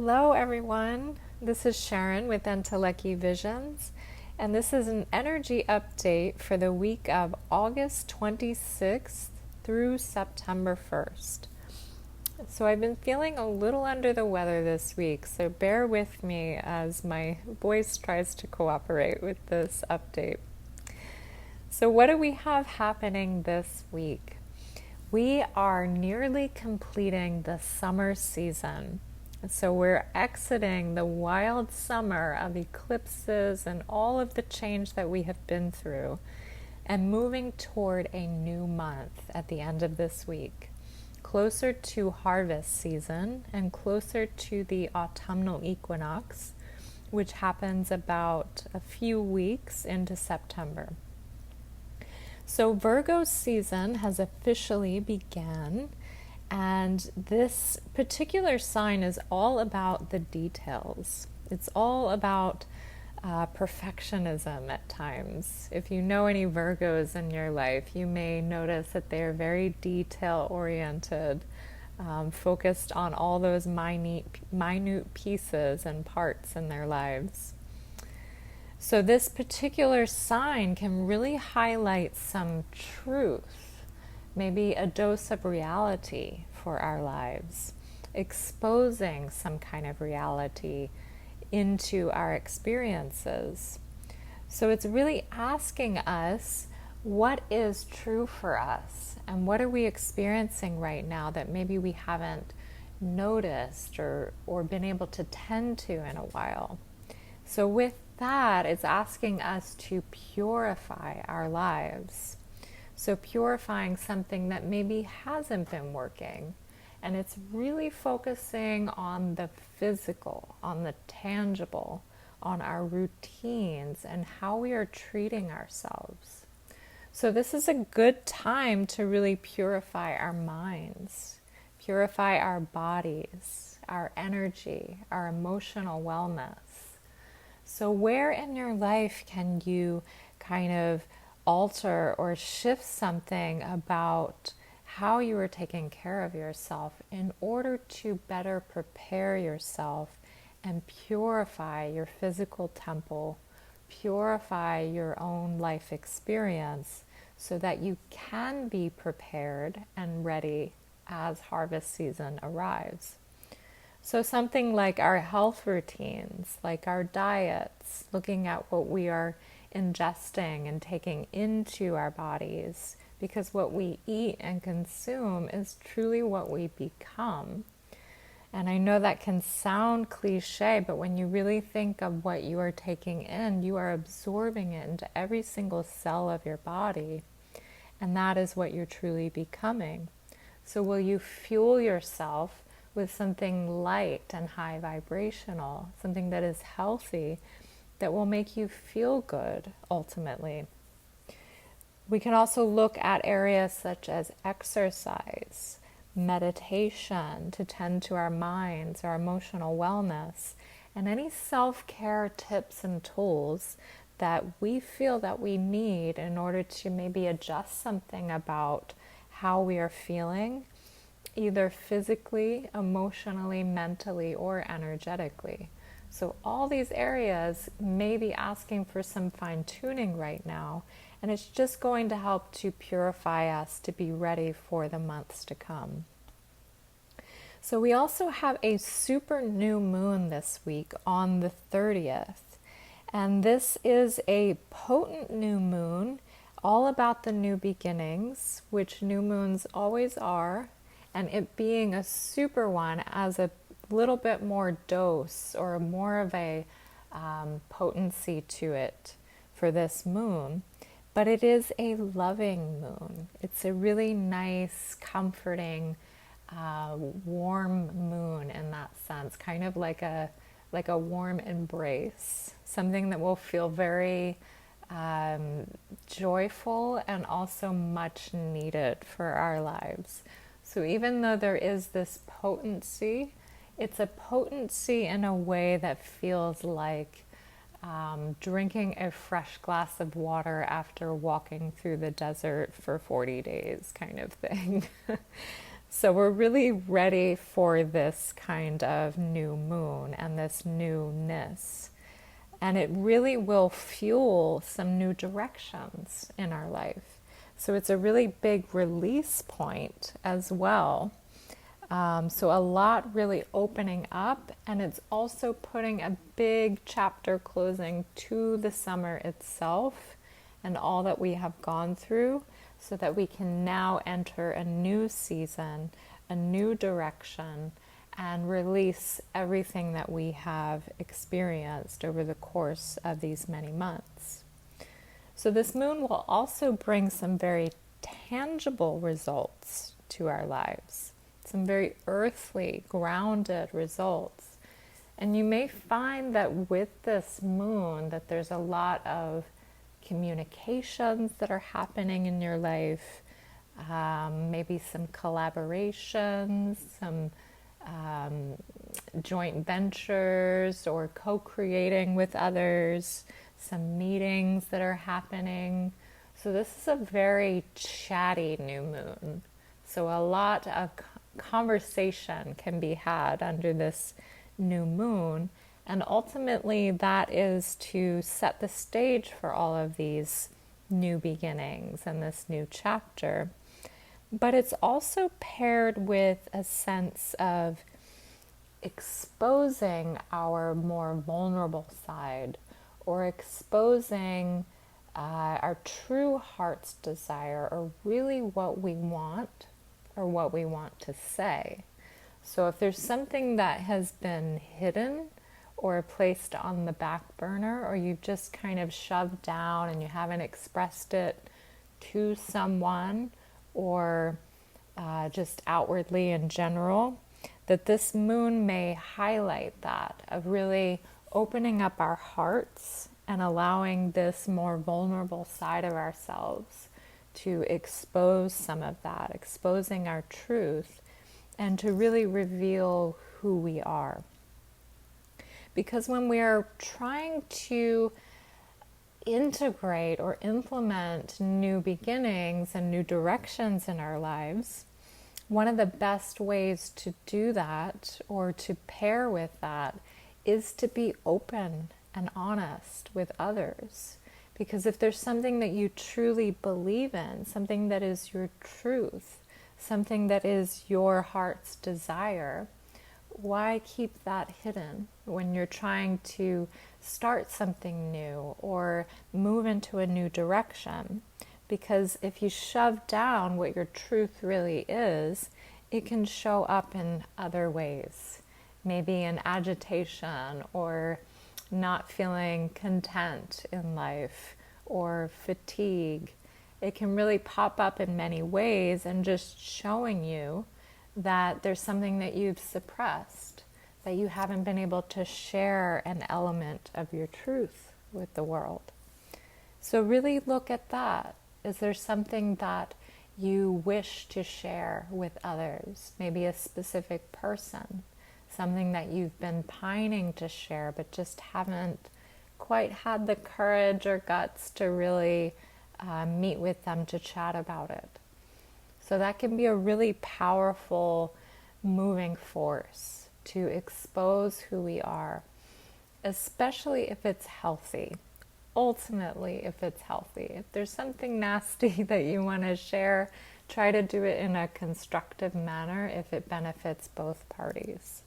Hello, everyone. This is Sharon with Entelechy Visions, and this is an energy update for the week of August 26th through September 1st. So, I've been feeling a little under the weather this week, so bear with me as my voice tries to cooperate with this update. So, what do we have happening this week? We are nearly completing the summer season. So we're exiting the wild summer of eclipses and all of the change that we have been through and moving toward a new month at the end of this week, closer to harvest season and closer to the autumnal equinox, which happens about a few weeks into September. So Virgo season has officially begun, and this particular sign is all about the details. It's all about perfectionism at times. If you know any Virgos in your life, you may notice that they are very detail-oriented, focused on all those minute pieces and parts in their lives. So this particular sign can really highlight some truth, maybe a dose of reality for our lives, exposing some kind of reality into our experiences. So it's really asking us, what is true for us? And what are we experiencing right now that maybe we haven't noticed or been able to tend to in a while? So with that, it's asking us to purify our lives. So purifying something that maybe hasn't been working. And it's really focusing on the physical, on the tangible, on our routines and how we are treating ourselves. So this is a good time to really purify our minds, purify our bodies, our energy, our emotional wellness. So where in your life can you kind of alter or shift something about how you are taking care of yourself in order to better prepare yourself and purify your physical temple, purify your own life experience so that you can be prepared and ready as harvest season arrives. So something like our health routines, like our diets, looking at what we are ingesting and taking into our bodies, because what we eat and consume is truly what we become. And I know that can sound cliche, but when you really think of what you are taking in, you are absorbing it into every single cell of your body. And that is what you're truly becoming. So will you fuel yourself with something light and high vibrational, something that is healthy, that will make you feel good ultimately? We can also look at areas such as exercise, meditation to tend to our minds, our emotional wellness, and any self-care tips and tools that we feel that we need in order to maybe adjust something about how we are feeling, either physically, emotionally, mentally, or energetically. So all these areas may be asking for some fine-tuning right now, and it's just going to help to purify us to be ready for the months to come. So we also have a super new moon this week on the 30th. And this is a potent new moon, all about the new beginnings, which new moons always are. And it being a super one as a little bit more dose or more of a potency to it for this moon. But it is a loving moon. It's a really nice, comforting, warm moon in that sense, kind of like a warm embrace, something that will feel very joyful and also much needed for our lives. So even though there is this potency, it's a potency in a way that feels like drinking a fresh glass of water after walking through the desert for 40 days kind of thing. So we're really ready for this kind of new moon and this newness. And it really will fuel some new directions in our life. So it's a really big release point as well. So a lot really opening up, and it's also putting a big chapter closing to the summer itself and all that we have gone through, so that we can now enter a new season, a new direction, and release everything that we have experienced over the course of these many months. So this moon will also bring some very tangible results to our lives, some very earthly, grounded results. And you may find that with this moon that there's a lot of communications that are happening in your life, maybe some collaborations, some joint ventures or co-creating with others, some meetings that are happening. So this is a very chatty new moon. So a lot of conversation can be had under this new moon, and ultimately that is to set the stage for all of these new beginnings and this new chapter. But it's also paired with a sense of exposing our more vulnerable side, or exposing our true heart's desire, or really what we want or what we want to say. So if there's something that has been hidden or placed on the back burner, or you've just kind of shoved down and you haven't expressed it to someone, or just outwardly in general, that this moon may highlight that, of really opening up our hearts and allowing this more vulnerable side of ourselves to expose some of that, exposing our truth, and to really reveal who we are. Because when we are trying to integrate or implement new beginnings and new directions in our lives, one of the best ways to do that, or to pair with that, is to be open and honest with others. Because if there's something that you truly believe in, something that is your truth, something that is your heart's desire, why keep that hidden when you're trying to start something new or move into a new direction? Because if you shove down what your truth really is, it can show up in other ways. Maybe in agitation, or not feeling content in life, or fatigue. It can really pop up in many ways, and just showing you that there's something that you've suppressed, that you haven't been able to share an element of your truth with the world. So really look at that. Is there something that you wish to share with others? Maybe a specific person, something that you've been pining to share but just haven't quite had the courage or guts to really meet with them to chat about it. So that can be a really powerful moving force to expose who we are, especially if it's healthy. Ultimately, if it's healthy. If there's something nasty that you want to share, try to do it in a constructive manner if it benefits both parties.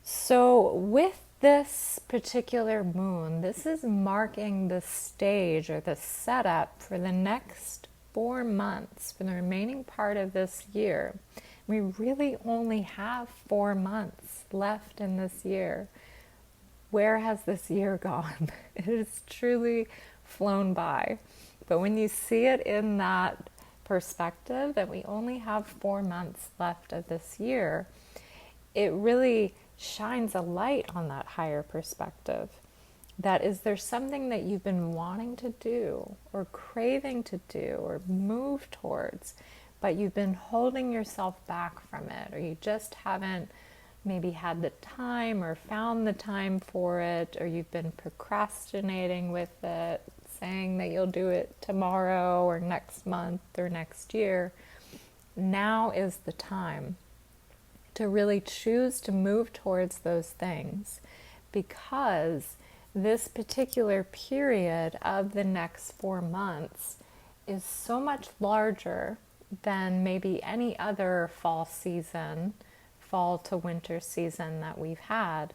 So with this particular moon, this is marking the stage or the setup for the next 4 months, for the remaining part of this year. We really only have 4 months left in this year. Where has this year gone? It has truly flown by. But when you see it in that perspective, that we only have 4 months left of this year, it really shines a light on that higher perspective. That is there something that you've been wanting to do, or craving to do, or move towards, but you've been holding yourself back from it, or you just haven't maybe had the time or found the time for it, or you've been procrastinating with it, saying that you'll do it tomorrow or next month or next year. now is the time to really choose to move towards those things, because this particular period of the next 4 months is so much larger than maybe any other fall season, fall to winter season that we've had.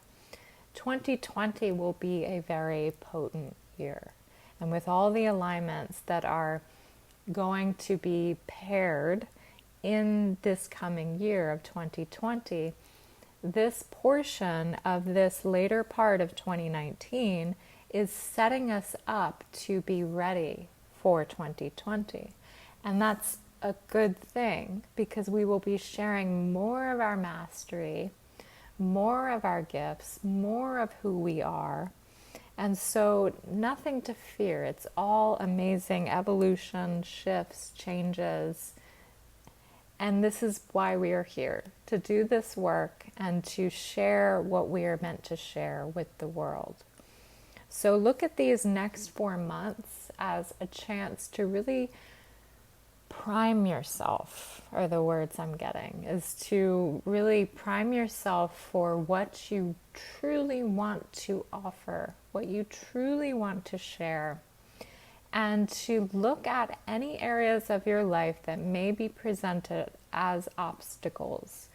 2020 will be a very potent year. And with all the alignments that are going to be paired in this coming year of 2020, this portion of this later part of 2019 is setting us up to be ready for 2020. And that's a good thing, because we will be sharing more of our mastery, more of our gifts, more of who we are. And so nothing to fear. It's all amazing evolution, shifts, changes. And this is why we are here, to do this work and to share what we are meant to share with the world. So look at these next 4 months as a chance to really prime yourself, are the words I'm getting, is to really prime yourself for what you truly want to offer, what you truly want to share, and to look at any areas of your life that may be presented as obstacles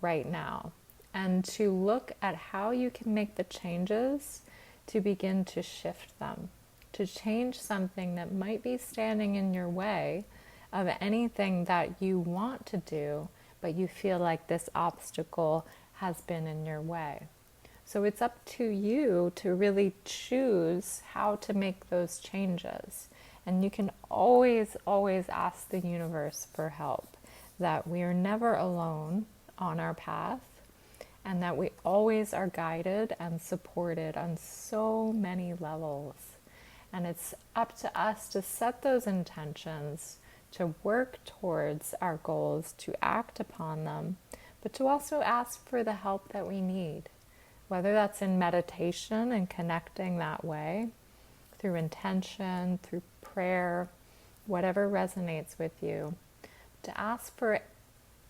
right now, and to look at how you can make the changes to begin to shift them, to change something that might be standing in your way of anything that you want to do, but you feel like this obstacle has been in your way. So it's up to you to really choose how to make those changes. And you can always, always ask the universe for help, that we are never alone on our path, and that we always are guided and supported on so many levels. And it's up to us to set those intentions, to work towards our goals, to act upon them, but to also ask for the help that we need, whether that's in meditation and connecting that way, through intention, through prayer, whatever resonates with you, to ask for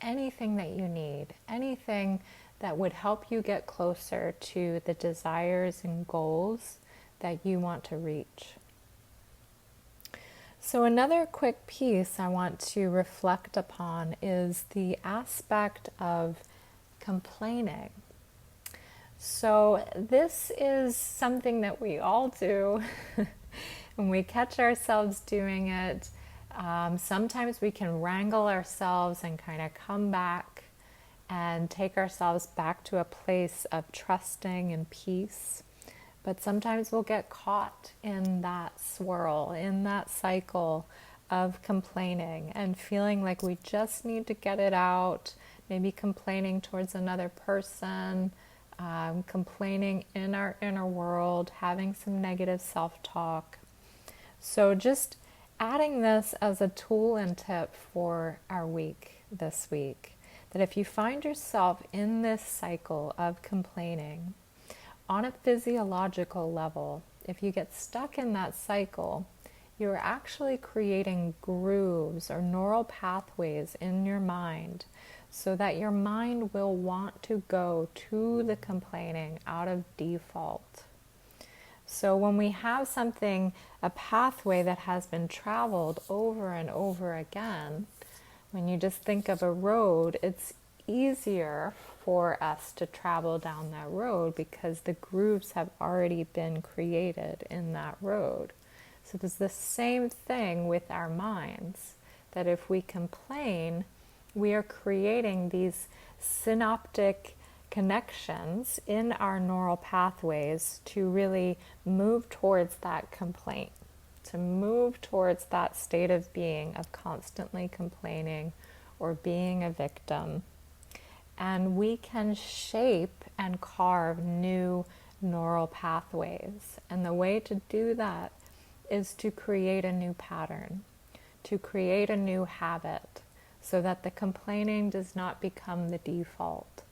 anything that you need, anything that would help you get closer to the desires and goals that you want to reach. So another quick piece I want to reflect upon is the aspect of complaining. So this is something that we all do, and we catch ourselves doing it. Sometimes we can wrangle ourselves and kind of come back and take ourselves back to a place of trusting and peace. But sometimes we'll get caught in that swirl, in that cycle of complaining and feeling like we just need to get it out, maybe complaining towards another person, complaining in our inner world, having some negative self-talk. So just adding this as a tool and tip for our week this week, that if you find yourself in this cycle of complaining, on a physiological level, if you get stuck in that cycle, you're actually creating grooves or neural pathways in your mind, so that your mind will want to go to the complaining out of default. So when we have something, a pathway that has been traveled over and over again, when you just think of a road, it's easier for us to travel down that road because the grooves have already been created in that road. So there's the same thing with our minds, that if we complain, we are creating these synaptic connections in our neural pathways to really move towards that complaint, to move towards that state of being of constantly complaining or being a victim. And we can shape and carve new neural pathways. And the way to do that is to create a new pattern, to create a new habit, so that the complaining does not become the default.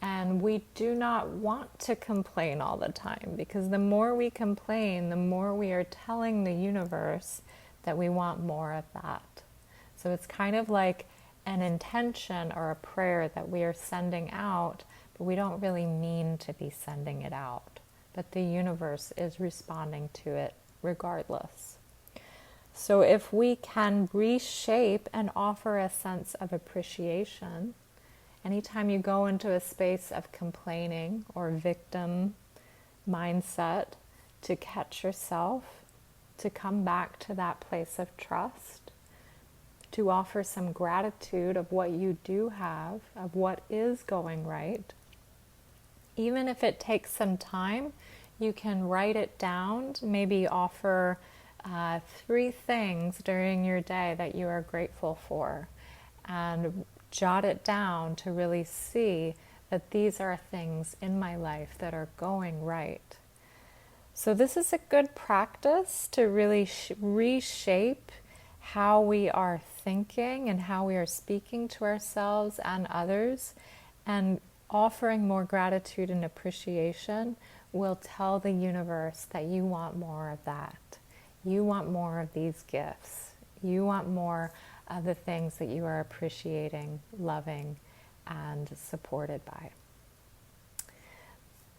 And we do not want to complain all the time, because the more we complain, the more we are telling the universe that we want more of that. So it's kind of like an intention or a prayer that we are sending out, but we don't really mean to be sending it out. But the universe is responding to it regardless. So if we can reshape and offer a sense of appreciation, anytime you go into a space of complaining or victim mindset, to catch yourself, to come back to that place of trust, to offer some gratitude of what you do have, of what is going right. Even if it takes some time, you can write it down, maybe offer 3 things during your day that you are grateful for, and jot it down to really see that these are things in my life that are going right. So this is a good practice to really reshape how we are thinking and how we are speaking to ourselves and others, and offering more gratitude and appreciation will tell the universe that you want more of that. You want more of these gifts. You want more of the things that you are appreciating, loving, and supported by.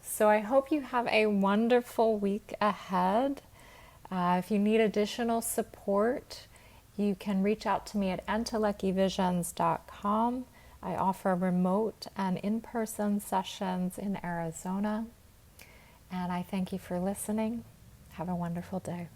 So I hope you have a wonderful week ahead. If you need additional support, you can reach out to me at enteleckyvisions.com. I offer remote and in-person sessions in Arizona. And I thank you for listening. Have a wonderful day.